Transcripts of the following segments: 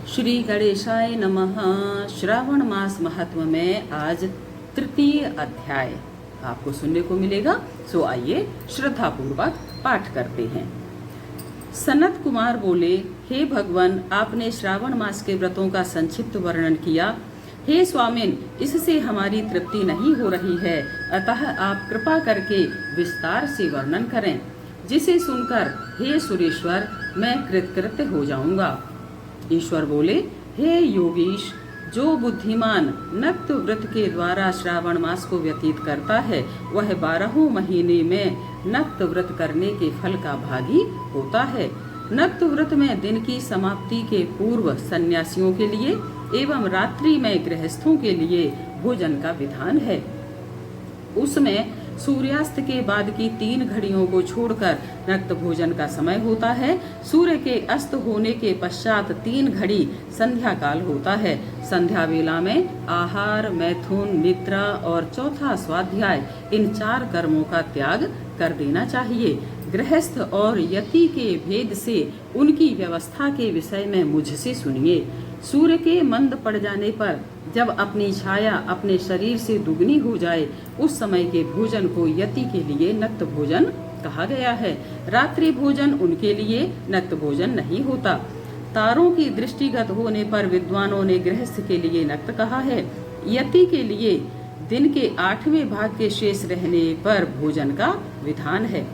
श्री गणेशाय नमः। श्रावण मास महत्व में आज तृतीय अध्याय आपको सुनने को मिलेगा। सो आइए श्रद्धा पूर्वक पाठ करते हैं। सनत कुमार बोले, हे भगवान, आपने श्रावण मास के व्रतों का संक्षिप्त वर्णन किया। हे स्वामिन, इससे हमारी तृप्ति नहीं हो रही है, अतः आप कृपा करके विस्तार से वर्णन करें, जिसे सुनकर हे सुरेश्वर मैं कृतकृत्य हो जाऊंगा। ईश्वर बोले, हे योगीश, जो बुद्धिमान नक्त व्रत के द्वारा श्रावण मास को व्यतीत करता है, वह 12 महीने में नक्त व्रत करने के फल का भागी होता है। नक्त व्रत में दिन की समाप्ति के पूर्व सन्यासियों के लिए एवं रात्रि में गृहस्थों के लिए भोजन का विधान है। उसमें सूर्यास्त के बाद की 3 घड़ियों को छोड़कर नक्त भोजन का समय होता है। सूर्य के अस्त होने के पश्चात 3 घड़ी संध्या काल होता है। संध्या वेला में आहार, मैथुन, निद्रा और चौथा स्वाध्याय, इन 4 कर्मों का त्याग कर देना चाहिए। गृहस्थ और यति के भेद से उनकी व्यवस्था के विषय में मुझसे सुनिए। सूर्य के मंद पड़ जाने पर जब अपनी छाया अपने शरीर से दुगनी हो जाए, उस समय के भोजन को यति के लिए नक्त भोजन कहा गया है। रात्रि भोजन उनके लिए नक्त भोजन नहीं होता। तारों की दृष्टिगत होने पर विद्वानों ने गृहस्थ के लिए नक्त कहा है। यति के लिए दिन के 8वें भाग के शेष रहने पर भोजन का विधान है।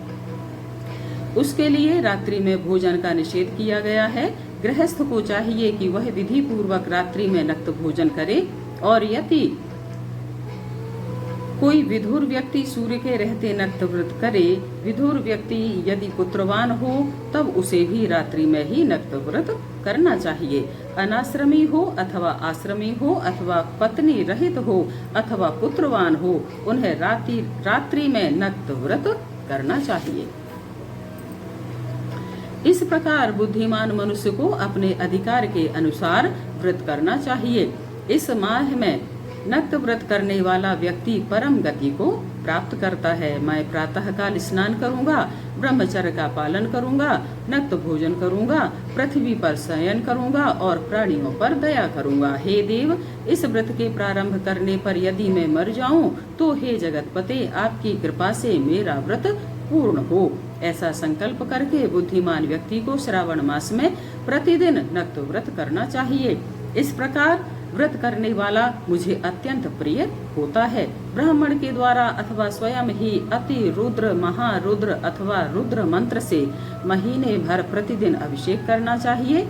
उसके लिए रात्रि में भोजन का निषेध किया गया है। गृहस्थ को चाहिए कि वह विधि पूर्वक रात्रि में नक्त भोजन करे, और यदि कोई विधुर व्यक्ति सूर्य के रहते नक्त व्रत करे, विधुर व्यक्ति यदि पुत्रवान हो, तब उसे भी रात्रि में ही नक्त व्रत करना चाहिए। अनाश्रमी हो अथवा आश्रमी हो अथवा पत्नी रहित हो अथवा पुत्रवान हो, उन्हें रात्रि में नक्त व्रत करना चाहिए। इस प्रकार बुद्धिमान मनुष्य को अपने अधिकार के अनुसार व्रत करना चाहिए। इस माह में नक्त व्रत करने वाला व्यक्ति परम गति को प्राप्त करता है। मैं प्रातः काल स्नान करूंगा, ब्रह्मचर्य का पालन करूंगा, नक्त भोजन करूंगा, पृथ्वी पर शयन करूंगा और प्राणियों पर दया करूंगा। हे देव, इस व्रत के प्रारंभ करने पर यदि मैं मर जाऊं, तो हे जगतपते, आपकी कृपा से मेरा व्रत पूर्ण हो। ऐसा संकल्प करके बुद्धिमान व्यक्ति को श्रावण मास में प्रतिदिन नक्त व्रत करना चाहिए। इस प्रकार व्रत करने वाला मुझे अत्यंत प्रिय होता है। ब्राह्मण के द्वारा अथवा स्वयं ही अति रुद्र, महारुद्र अथवा रुद्र मंत्र से महीने भर प्रतिदिन अभिषेक करना चाहिए।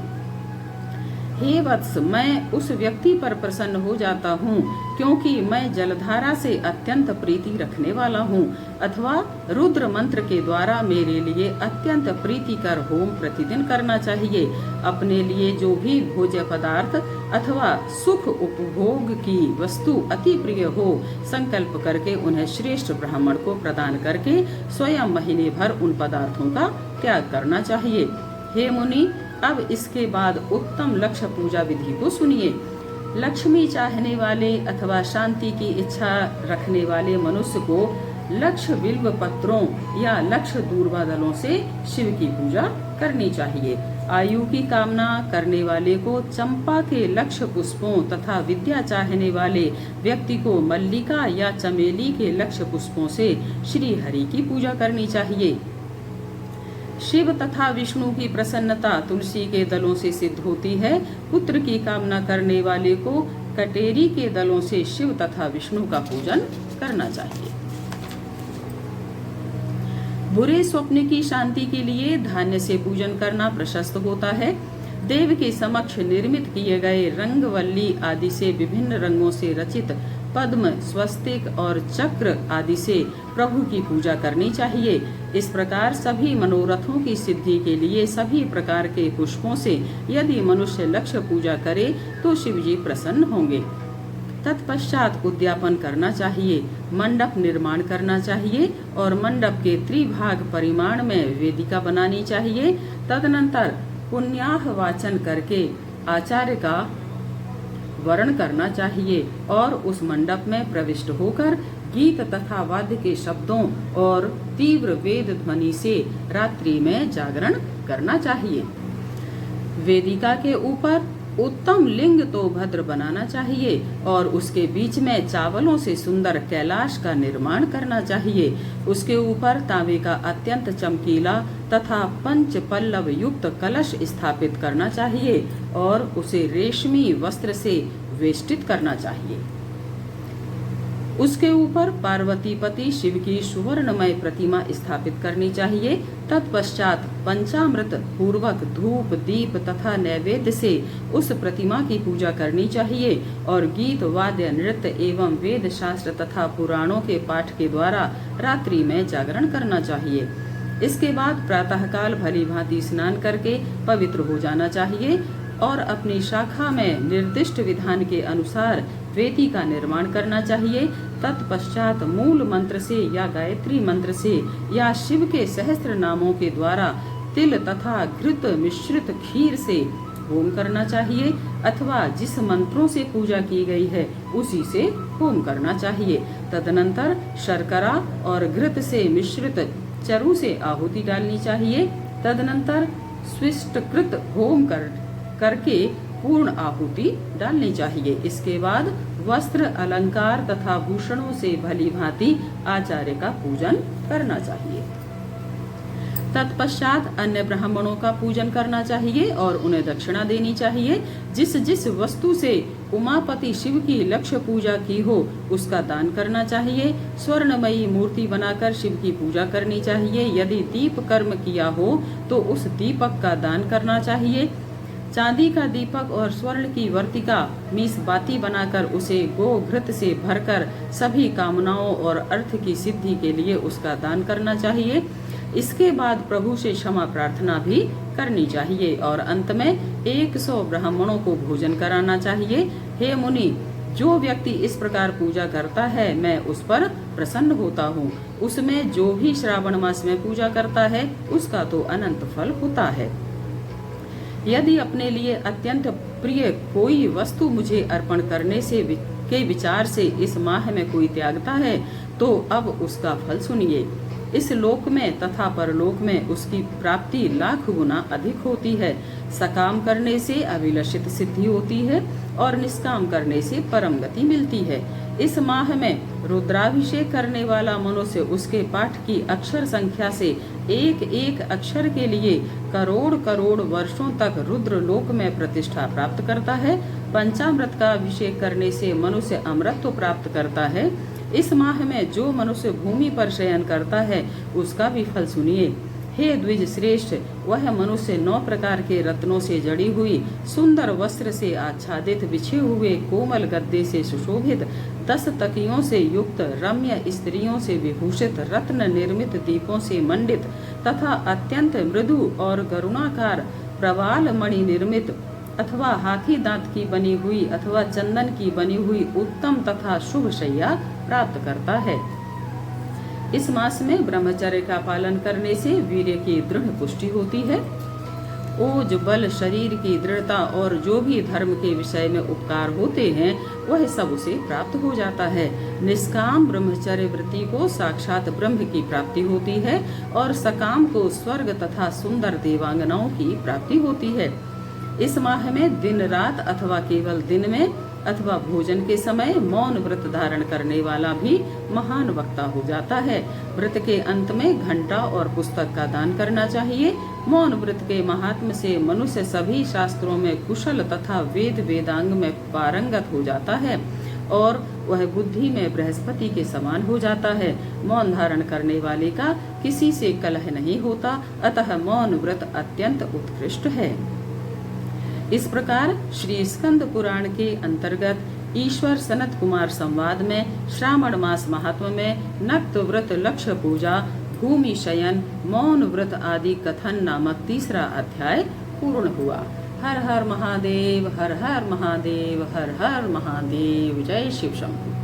हे वत्स, मैं उस व्यक्ति पर प्रसन्न हो जाता हूँ, क्योंकि मैं जलधारा से अत्यंत प्रीति रखने वाला हूँ। अथवा रुद्र मंत्र के द्वारा मेरे लिए अत्यंत प्रीतिकर होम प्रतिदिन करना चाहिए। अपने लिए जो भी भोज्य पदार्थ अथवा सुख उपभोग की वस्तु अति प्रिय हो, संकल्प करके उन्हें श्रेष्ठ ब्राह्मण को प्रदान करके स्वयं महीने भर उन पदार्थों का त्याग करना चाहिए। हे मुनि, अब इसके बाद उत्तम लक्ष्य पूजा विधि को सुनिए। लक्ष्मी चाहने वाले अथवा शांति की इच्छा रखने वाले मनुष्य को लक्ष्य बिल्व पत्रों या लक्ष्य दूर्वा दलों से शिव की पूजा करनी चाहिए। आयु की कामना करने वाले को चंपा के लक्ष्य पुष्पों तथा विद्या चाहने वाले व्यक्ति को मल्लिका या चमेली के लक्ष्य पुष्पों से श्री हरि की पूजा करनी चाहिए। शिव तथा विष्णु की प्रसन्नता तुलसी के दलों से सिद्ध होती है। पुत्र की कामना करने वाले को कटेरी के दलों से शिव तथा विष्णु का पूजन करना चाहिए। बुरे स्वप्न की शांति के लिए धान्य से पूजन करना प्रशस्त होता है। देव के समक्ष निर्मित किए गए रंगवल्ली आदि से विभिन्न रंगों से रचित पद्म, स्वस्तिक और चक्र आदि से प्रभु की पूजा करनी चाहिए। इस प्रकार सभी मनोरथों की सिद्धि के लिए सभी प्रकार के पुष्पों से यदि मनुष्य लक्ष्य पूजा करे, तो शिव जी प्रसन्न होंगे। तत्पश्चात उद्यापन करना चाहिए, मंडप निर्माण करना चाहिए और मंडप के त्रिभाग परिमाण में वेदिका बनानी चाहिए। तदनंतर पुण्याह वाचन करके आचार्य का वर्ण करना चाहिए और उस मंडप में प्रविष्ट होकर गीत तथा वाद्य के शब्दों और तीव्र वेद ध्वनि से रात्रि में जागरण करना चाहिए। वेदिका के ऊपर उत्तम लिंग तो भद्र बनाना चाहिए और उसके बीच में चावलों से सुंदर कैलाश का निर्माण करना चाहिए। उसके ऊपर तांबे का अत्यंत चमकीला तथा पंच पल्लव युक्त कलश स्थापित करना चाहिए और उसे रेशमी वस्त्र से वेष्टित करना चाहिए। उसके ऊपर पार्वती पति शिव की सुवर्णमय प्रतिमा स्थापित करनी चाहिए। तत्पश्चात पंचामृत पूर्वक धूप दीप तथा नैवेद्य से उस प्रतिमा की पूजा करनी चाहिए और गीत वाद्य नृत्य एवं वेद शास्त्र तथा पुराणों के पाठ के द्वारा रात्रि में जागरण करना चाहिए। इसके बाद प्रातःकाल भली भांति स्नान करके पवित्र हो जाना चाहिए और अपनी शाखा में निर्दिष्ट विधान के अनुसार वेदी का निर्माण करना चाहिए। तत्पश्चात मूल मंत्र से या गायत्री मंत्र से या शिव के सहस्त्र नामों के द्वारा तिल तथा घृत मिश्रित खीर से होम करना चाहिए अथवा जिस मंत्रों से पूजा की गई है उसी से होम करना चाहिए। तदनंतर शर्करा और घृत से मिश्रित चरु से आहुति डालनी चाहिए। तदनंतर स्विष्टकृत होम करके पूर्ण आहुति डालनी चाहिए। इसके बाद वस्त्र अलंकार तथा भूषणों से भली भांति आचार्य का पूजन करना चाहिए। तत्पश्चात अन्य ब्राह्मणों का पूजन करना चाहिए और उन्हें दक्षिणा देनी चाहिए। जिस जिस वस्तु से उमापति शिव की लक्ष्य पूजा की हो उसका दान करना चाहिए। स्वर्णमयी मूर्ति बनाकर शिव की पूजा करनी चाहिए। यदि दीप कर्म किया हो तो उस दीपक का दान करना चाहिए। चांदी का दीपक और स्वर्ण की वर्तिका मीस बाती बनाकर उसे गो घृत से भरकर सभी कामनाओं और अर्थ की सिद्धि के लिए उसका दान करना चाहिए। इसके बाद प्रभु से क्षमा प्रार्थना भी करनी चाहिए और अंत में 100 ब्राह्मणों को भोजन कराना चाहिए। हे मुनि, जो व्यक्ति इस प्रकार पूजा करता है मैं उस पर प्रसन्न होता हूँ। उसमें जो भी श्रावण मास में पूजा करता है उसका तो अनंत फल होता है। यदि अपने लिए अत्यंत प्रिय कोई वस्तु मुझे अर्पण करने से के विचार से इस माह में कोई त्यागता है तो अब उसका फल सुनिए। इस लोक में तथा परलोक में उसकी प्राप्ति लाख गुना अधिक होती है। सकाम करने से अभिलषित सिद्धि होती है और निष्काम करने से परम गति मिलती है। इस माह में रुद्राभिषेक करने वाला मनुष्य उसके पाठ की अक्षर संख्या से एक एक अक्षर के लिए करोड़ करोड़ वर्षों तक रुद्र लोक में प्रतिष्ठा प्राप्त करता है। पंचामृत का अभिषेक करने से मनुष्य अमृत प्राप्त करता है। इस माह में जो मनुष्य भूमि पर शयन करता है उसका भी फल सुनिए। हे द्विज श्रेष्ठ, वह मनुष्य 9 प्रकार के रत्नों से जड़ी हुई सुंदर वस्त्र से आच्छादित बिछे हुए कोमल गद्दे से सुशोभित 10 तकियों से युक्त रम्य स्त्रियों से विभूषित रत्न निर्मित दीपों से मंडित तथा अत्यंत मृदु और गरुणाकार प्रवाल मणि निर्मित अथवा हाथी दांत की बनी हुई अथवा चंदन की बनी हुई उत्तम तथा शुभ शैया प्राप्त करता है। इस मास में ब्रह्मचर्य का पालन करने से वीर्य की दृढ़ पुष्टि होती है। ओज बल शरीर की दृढ़ता और जो भी धर्म के विषय में उपकार होते हैं वह सब उसे प्राप्त हो जाता है। निष्काम ब्रह्मचर्य वृत्ति को साक्षात ब्रह्म की प्राप्ति होती है और सकाम को स्वर्ग तथा सुंदर देवांगनाओं की प्राप्ति होती है। इस माह में दिन रात अथवा केवल दिन में अथवा भोजन के समय मौन व्रत धारण करने वाला भी महान वक्ता हो जाता है। व्रत के अंत में घंटा और पुस्तक का दान करना चाहिए। मौन व्रत के महात्म्य से मनुष्य सभी शास्त्रों में कुशल तथा वेद वेदांग में पारंगत हो जाता है और वह बुद्धि में बृहस्पति के समान हो जाता है। मौन धारण करने वाले का किसी से कलह नहीं होता, अतः मौन व्रत अत्यंत उत्कृष्ट है। इस प्रकार श्री स्कंद पुराण के अंतर्गत ईश्वर सनत कुमार संवाद में श्रावण मास महात्म्य में नक्त व्रत लक्ष्य पूजा भूमि शयन मौन व्रत आदि कथन नामक तीसरा अध्याय पूर्ण हुआ। हर हर महादेव, हर हर महादेव, हर हर महादेव। जय शिव शंभु।